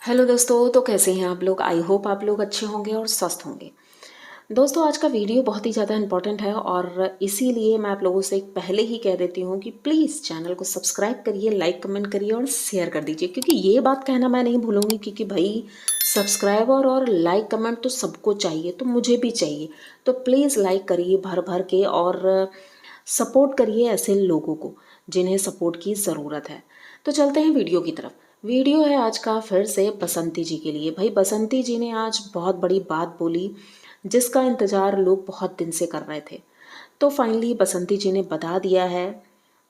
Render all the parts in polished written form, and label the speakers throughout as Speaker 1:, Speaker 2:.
Speaker 1: Hello दोस्तों, तो कैसे हैं आप लोग। आई होप आप लोग अच्छे होंगे और स्वस्थ होंगे। दोस्तों, आज का वीडियो बहुत ही ज़्यादा इंपॉर्टेंट है और इसीलिए मैं आप लोगों से पहले ही कह देती हूँ कि प्लीज़ चैनल को सब्सक्राइब करिए, लाइक कमेंट करिए और शेयर कर दीजिए, क्योंकि ये बात कहना मैं नहीं भूलूंगी। क्योंकि भाई सब्सक्राइबर और लाइक कमेंट तो सबको चाहिए, तो मुझे भी चाहिए। तो प्लीज़ लाइक करिए भर भर के और सपोर्ट करिए ऐसे लोगों को जिन्हें सपोर्ट की ज़रूरत है। तो चलते हैं वीडियो की तरफ। वीडियो है आज का फिर से बसंती जी के लिए। भाई बसंती जी ने आज बहुत बड़ी बात बोली जिसका इंतज़ार लोग बहुत दिन से कर रहे थे। तो फाइनली बसंती जी ने बता दिया है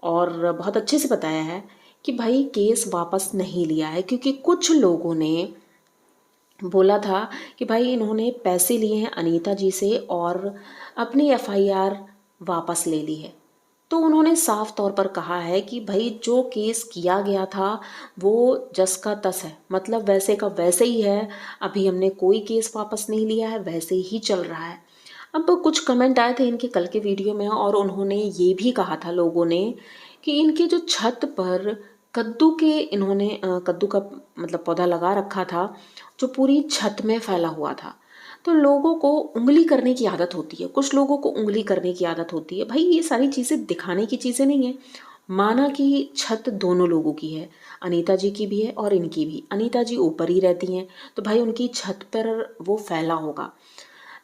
Speaker 1: और बहुत अच्छे से बताया है कि भाई केस वापस नहीं लिया है, क्योंकि कुछ लोगों ने बोला था कि भाई इन्होंने पैसे लिए हैं अनीता जी से और अपनी एफआईआर वापस ले ली है। तो उन्होंने साफ तौर पर कहा है कि भाई जो केस किया गया था वो जस का तस है, मतलब वैसे का वैसे ही है। अभी हमने कोई केस वापस नहीं लिया है, वैसे ही चल रहा है। अब कुछ कमेंट आए थे इनके कल के वीडियो में और उन्होंने ये भी कहा था लोगों ने कि इनके जो छत पर कद्दू के इन्होंने कद्दू का मतलब पौधा लगा रखा था जो पूरी छत में फैला हुआ था। तो लोगों को उंगली करने की आदत होती है, कुछ लोगों को उंगली करने की आदत होती है। भाई ये सारी चीज़ें दिखाने की चीज़ें नहीं है। माना कि छत दोनों लोगों की है, अनीता जी की भी है और इनकी भी। अनीता जी ऊपर ही रहती हैं तो भाई उनकी छत पर वो फैला होगा।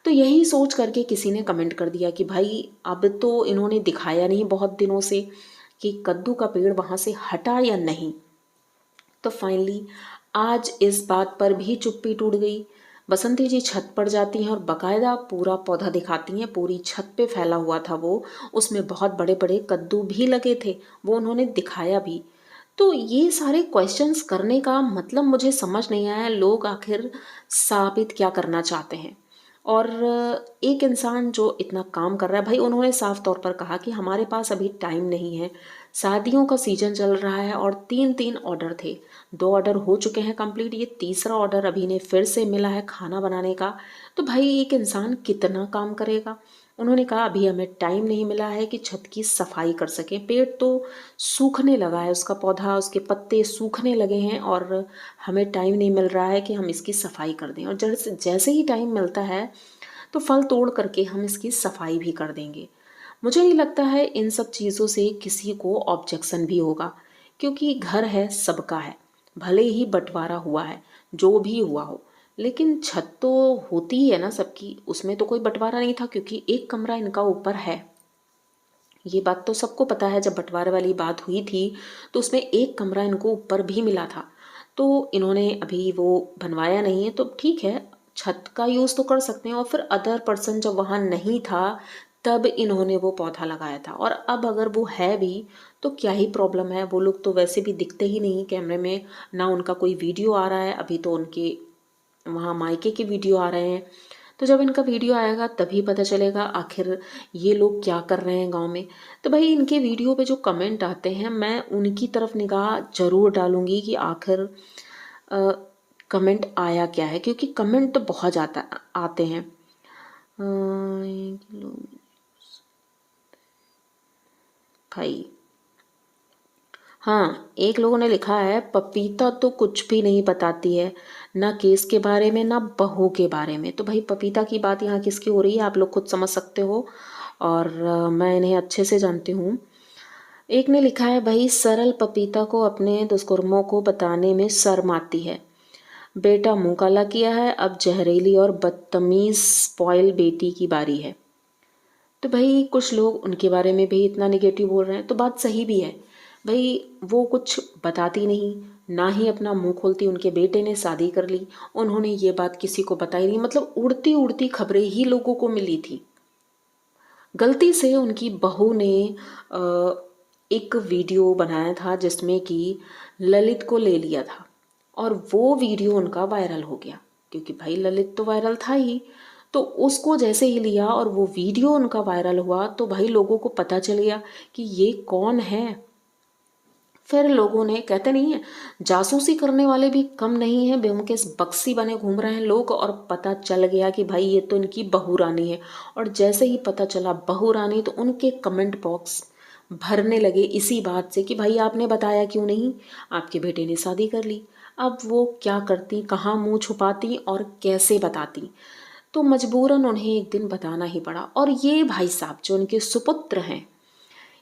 Speaker 1: तो यही सोच करके किसी ने कमेंट कर दिया कि भाई अब तो इन्होंने दिखाया नहीं बहुत दिनों से कि कद्दू का पेड़ वहाँ से हटा या नहीं। तो फाइनली आज इस बात पर भी चुप्पी टूट गई। बसंती जी छत पर जाती हैं और बकायदा पूरा पौधा दिखाती हैं। पूरी छत पे फैला हुआ था वो, उसमें बहुत बड़े बड़े कद्दू भी लगे थे, वो उन्होंने दिखाया भी। तो ये सारे क्वेश्चंस करने का मतलब मुझे समझ नहीं आया, लोग आखिर साबित क्या करना चाहते हैं। और एक इंसान जो इतना काम कर रहा है, भाई उन्होंने साफ तौर पर कहा कि हमारे पास अभी टाइम नहीं है, शादियों का सीजन चल रहा है और तीन तीन ऑर्डर थे। दो ऑर्डर हो चुके हैं कंप्लीट, ये तीसरा ऑर्डर अभी ने फिर से मिला है खाना बनाने का। तो भाई एक इंसान कितना काम करेगा। उन्होंने कहा अभी हमें टाइम नहीं मिला है कि छत की सफाई कर सकें। पेड़ तो सूखने लगा है, उसका पौधा, उसके पत्ते सूखने लगे हैं और हमें टाइम नहीं मिल रहा है कि हम इसकी सफाई कर दें। और जैसे जैसे ही टाइम मिलता है तो फल तोड़ करके हम इसकी सफाई भी कर देंगे। मुझे नहीं लगता है इन सब चीज़ों से किसी को ऑब्जेक्शन भी होगा, क्योंकि घर है सबका है, भले ही बंटवारा हुआ है जो भी हुआ हो, लेकिन छत तो होती ही है ना सबकी, उसमें तो कोई बंटवारा नहीं था क्योंकि एक कमरा इनका ऊपर है। ये बात तो सबको पता है, जब बंटवारे वाली बात हुई थी तो उसमें एक कमरा इनको ऊपर भी मिला था। तो इन्होंने अभी वो बनवाया नहीं है, तो ठीक है, छत का यूज़ तो कर सकते हैं। और फिर अदर पर्सन जब वहाँ नहीं था तब इन्होंने वो पौधा लगाया था, और अब अगर वो है भी तो क्या ही प्रॉब्लम है। वो लोग तो वैसे भी दिखते ही नहीं कैमरे में, ना उनका कोई वीडियो आ रहा है। अभी तो उनके वहाँ मायके के वीडियो आ रहे हैं। तो जब इनका वीडियो आएगा तभी पता चलेगा आखिर ये लोग क्या कर रहे हैं गांव में। तो भाई इनके वीडियो पे जो कमेंट आते हैं मैं उनकी तरफ निगाह जरूर डालूंगी कि आखिर कमेंट आया क्या है, क्योंकि कमेंट तो बहुत ज़्यादा आते हैं। भाई हाँ, एक लोगों ने लिखा है पपीता तो कुछ भी नहीं बताती है, ना केस के बारे में ना बहू के बारे में। तो भाई पपीता की बात यहाँ किसकी हो रही है आप लोग खुद समझ सकते हो, और मैं इन्हें अच्छे से जानती हूँ। एक ने लिखा है भाई सरल पपीता को अपने दुष्कर्मों को बताने में शर्म आती है, बेटा मुंह काला किया है, अब जहरीली और बदतमीज स्पॉइल बेटी की बारी है। तो भाई कुछ लोग उनके बारे में भी इतना निगेटिव बोल रहे हैं, तो बात सही भी है। भाई वो कुछ बताती नहीं, ना ही अपना मुंह खोलती। उनके बेटे ने शादी कर ली, उन्होंने ये बात किसी को बताई नहीं, मतलब उड़ती उड़ती खबरें ही लोगों को मिली थी। गलती से उनकी बहू ने एक वीडियो बनाया था जिसमें कि ललित को ले लिया था, और वो वीडियो उनका वायरल हो गया, क्योंकि भाई ललित तो वायरल था ही। तो उसको जैसे ही लिया और वो वीडियो उनका वायरल हुआ तो भाई लोगों को पता चल गया कि ये कौन है। फिर लोगों ने, कहते नहीं है जासूसी करने वाले भी कम नहीं है, बेमुकेस बक्सी बने घूम रहे हैं लोग, और पता चल गया कि भाई ये तो इनकी बहू रानी है। और जैसे ही पता चला बहू रानी तो उनके कमेंट बॉक्स भरने लगे इसी बात से कि भाई आपने बताया क्यों नहीं, आपके बेटे ने शादी कर ली, अब वो क्या करती, कहाँ मुंह छुपाती और कैसे बताती, तो मजबूरन उन्हें एक दिन बताना ही पड़ा। और ये भाई साहब जो उनके सुपुत्र हैं,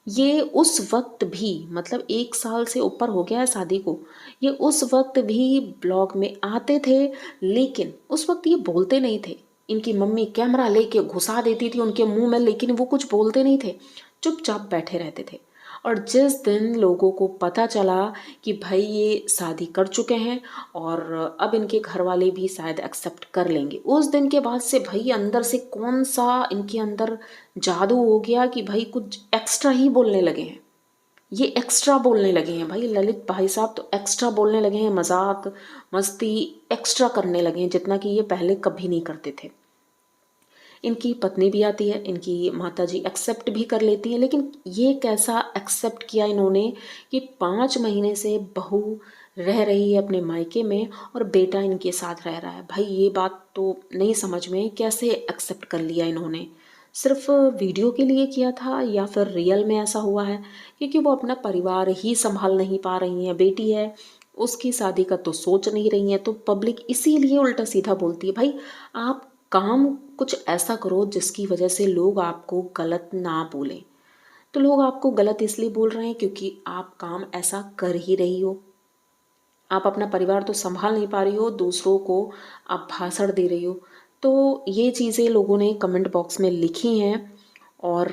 Speaker 1: ये उस वक्त भी, मतलब 1 साल से ऊपर हो गया है शादी को, ये उस वक्त भी ब्लॉग में आते थे, लेकिन उस वक्त ये बोलते नहीं थे। इनकी मम्मी कैमरा लेके घुसा देती थी उनके मुंह में, लेकिन वो कुछ बोलते नहीं थे, चुपचाप बैठे रहते थे। और जिस दिन लोगों को पता चला कि भाई ये शादी कर चुके हैं और अब इनके घर वाले भी शायद एक्सेप्ट कर लेंगे, उस दिन के बाद से भाई अंदर से कौन सा इनके अंदर जादू हो गया कि भाई कुछ एक्स्ट्रा ही बोलने लगे हैं। ये एक्स्ट्रा बोलने लगे हैं भाई, ललित भाई साहब तो एक्स्ट्रा बोलने लगे हैं, मजाक मस्ती एक्स्ट्रा करने लगे हैं, जितना कि ये पहले कभी नहीं करते थे। इनकी पत्नी भी आती है, इनकी माताजी एक्सेप्ट भी कर लेती हैं, लेकिन ये कैसा एक्सेप्ट किया इन्होंने कि 5 महीने से बहू रह रही है अपने मायके में और बेटा इनके साथ रह रहा है। भाई ये बात तो नहीं समझ में, कैसे एक्सेप्ट कर लिया इन्होंने? सिर्फ वीडियो के लिए किया था या फिर रियल में ऐसा हुआ है? क्योंकि वो अपना परिवार ही संभाल नहीं पा रही हैं, बेटी है उसकी शादी का तो सोच नहीं रही हैं, तो पब्लिक इसीलिए उल्टा सीधा बोलती है। भाई आप काम कुछ ऐसा करो जिसकी वजह से लोग आपको गलत ना बोलें। तो लोग आपको गलत इसलिए बोल रहे हैं क्योंकि आप काम ऐसा कर ही रही हो। आप अपना परिवार तो संभाल नहीं पा रही हो, दूसरों को आप भाषण दे रही हो। तो ये चीज़ें लोगों ने कमेंट बॉक्स में लिखी हैं। और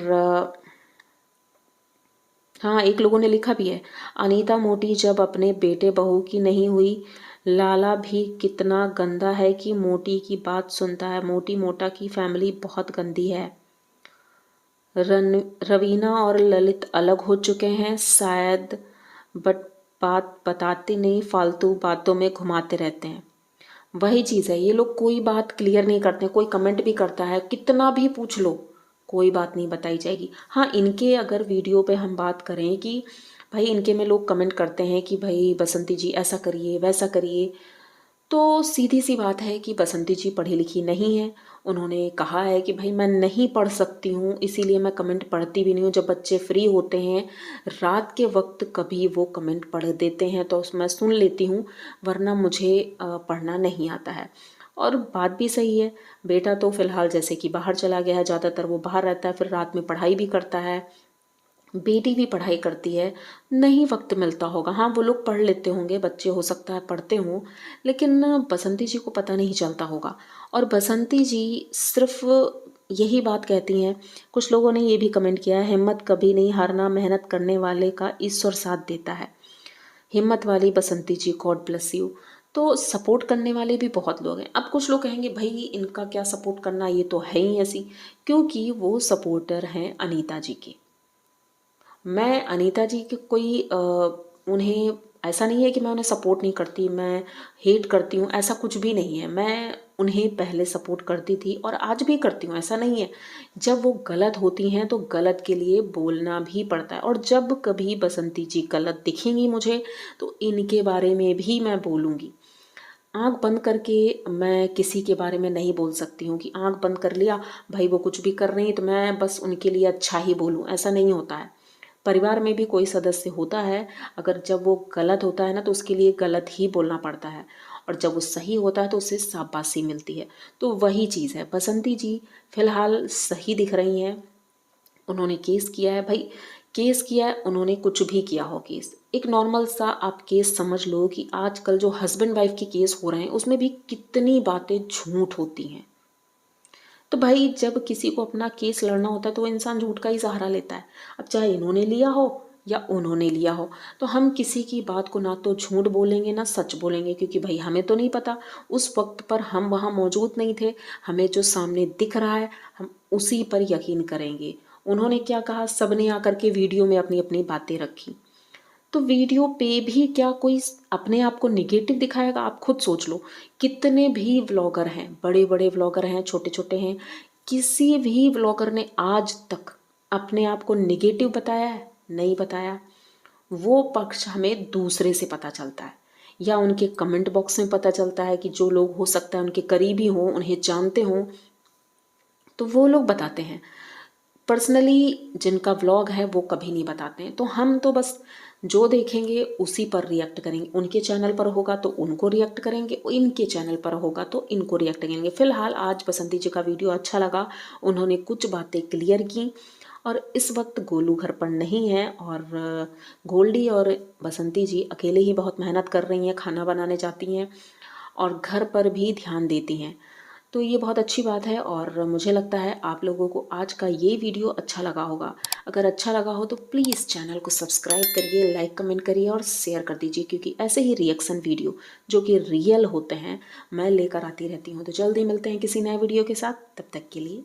Speaker 1: हाँ, एक लोगों ने लिखा भी है, अनीता मोटी जब अपने बेटे बहू की नहीं हुई, लाला भी कितना गंदा है कि मोटी की बात सुनता है। मोटी मोटा की फैमिली बहुत गंदी है। रवीना और ललित अलग हो चुके हैं शायद, बट बात बताते नहीं, फालतू बातों में घुमाते रहते हैं। वही चीज़ है, ये लोग कोई बात क्लियर नहीं करते। कोई कमेंट भी करता है, कितना भी पूछ लो, कोई बात नहीं बताई जाएगी। हाँ, इनके अगर वीडियो पे हम बात करें कि भाई इनके में लोग कमेंट करते हैं कि भाई बसंती जी ऐसा करिए वैसा करिए, तो सीधी सी बात है कि बसंती जी पढ़ी लिखी नहीं है। उन्होंने कहा है कि भाई मैं नहीं पढ़ सकती हूँ, इसीलिए मैं कमेंट पढ़ती भी नहीं हूँ। जब बच्चे फ्री होते हैं रात के वक्त कभी वो कमेंट पढ़ देते हैं तो मैं सुन लेती हूँ, वरना मुझे पढ़ना नहीं आता है। और बात भी सही है, बेटा तो फिलहाल जैसे कि बाहर चला गया है, ज़्यादातर वो बाहर रहता है, फिर रात में पढ़ाई भी करता है। बेटी भी पढ़ाई करती है, नहीं वक्त मिलता होगा। हाँ, वो लोग पढ़ लेते होंगे, बच्चे हो सकता है पढ़ते हों, लेकिन बसंती जी को पता नहीं चलता होगा। और बसंती जी सिर्फ यही बात कहती हैं। कुछ लोगों ने ये भी कमेंट किया है, हिम्मत कभी नहीं हारना, मेहनत करने वाले का ईश्वर साथ देता है। हिम्मत वाली बसंती जी, गॉड ब्लेस यू। तो सपोर्ट करने वाले भी बहुत लोग हैं। अब कुछ लोग कहेंगे भाई इनका क्या सपोर्ट करना, ये तो है ही ऐसी, क्योंकि वो सपोर्टर हैं अनीता जी के। मैं अनीता जी के कोई उन्हें ऐसा नहीं है कि मैं उन्हें सपोर्ट नहीं करती, मैं हेट करती हूँ, ऐसा कुछ भी नहीं है। मैं उन्हें पहले सपोर्ट करती थी और आज भी करती हूँ, ऐसा नहीं है। जब वो गलत होती हैं तो गलत के लिए बोलना भी पड़ता है। और जब कभी बसंती जी गलत दिखेंगी मुझे, तो इनके बारे में भी मैं बोलूँगी। आँख बंद करके मैं किसी के बारे में नहीं बोल सकती हूँ कि आँख बंद कर लिया, भाई वो कुछ भी कर रही है तो मैं बस उनके लिए अच्छा ही बोलूँ, ऐसा नहीं होता है। परिवार में भी कोई सदस्य होता है, अगर जब वो गलत होता है ना तो उसके लिए गलत ही बोलना पड़ता है, और जब वो सही होता है तो उससे शाबाशी मिलती है। तो वही चीज़ है, बसंती जी फिलहाल सही दिख रही हैं। उन्होंने केस किया है भाई, केस किया है, उन्होंने कुछ भी किया हो केस, एक नॉर्मल सा आप केस समझ लो कि आजकल जो हस्बैंड वाइफ के केस हो रहे हैं उसमें भी कितनी बातें झूठ होती हैं। तो भाई जब किसी को अपना केस लड़ना होता है तो वो इंसान झूठ का ही सहारा लेता है। अब चाहे इन्होंने लिया हो या उन्होंने लिया हो, तो हम किसी की बात को ना तो झूठ बोलेंगे ना सच बोलेंगे, क्योंकि भाई हमें तो नहीं पता, उस वक्त पर हम वहाँ मौजूद नहीं थे। हमें जो सामने दिख रहा है हम उसी पर यकीन करेंगे। उन्होंने क्या कहा, सबने आकर के वीडियो में अपनी अपनी बातें रखी, तो वीडियो पे भी क्या कोई अपने आप को निगेटिव दिखाएगा? आप खुद सोच लो, कितने भी व्लॉगर हैं, बड़े बड़े व्लॉगर हैं, छोटे छोटे हैं, किसी भी व्लॉगर ने आज तक अपने आप को निगेटिव बताया है? नहीं बताया। वो पक्ष हमें दूसरे से पता चलता है, या उनके कमेंट बॉक्स में पता चलता है कि जो लोग हो सकता है उनके करीबी हों, उन्हें जानते हों, तो वो लोग बताते हैं। पर्सनली जिनका व्लॉग है वो कभी नहीं बताते हैं। तो हम तो बस जो देखेंगे उसी पर रिएक्ट करेंगे। उनके चैनल पर होगा तो उनको रिएक्ट करेंगे, इनके चैनल पर होगा तो इनको रिएक्ट करेंगे। फिलहाल आज बसंती जी का वीडियो अच्छा लगा, उन्होंने कुछ बातें क्लियर की। और इस वक्त गोलू घर पर नहीं है और गोल्डी और बसंती जी अकेले ही बहुत मेहनत कर रही हैं, खाना बनाने जाती हैं और घर पर भी ध्यान देती हैं। तो ये बहुत अच्छी बात है और मुझे लगता है आप लोगों को आज का ये वीडियो अच्छा लगा होगा। अगर अच्छा लगा हो तो प्लीज़ चैनल को सब्सक्राइब करिए, लाइक कमेंट करिए और शेयर कर दीजिए, क्योंकि ऐसे ही रिएक्शन वीडियो जो कि रियल होते हैं मैं लेकर आती रहती हूँ। तो जल्दी मिलते हैं किसी नए वीडियो के साथ, तब तक के लिए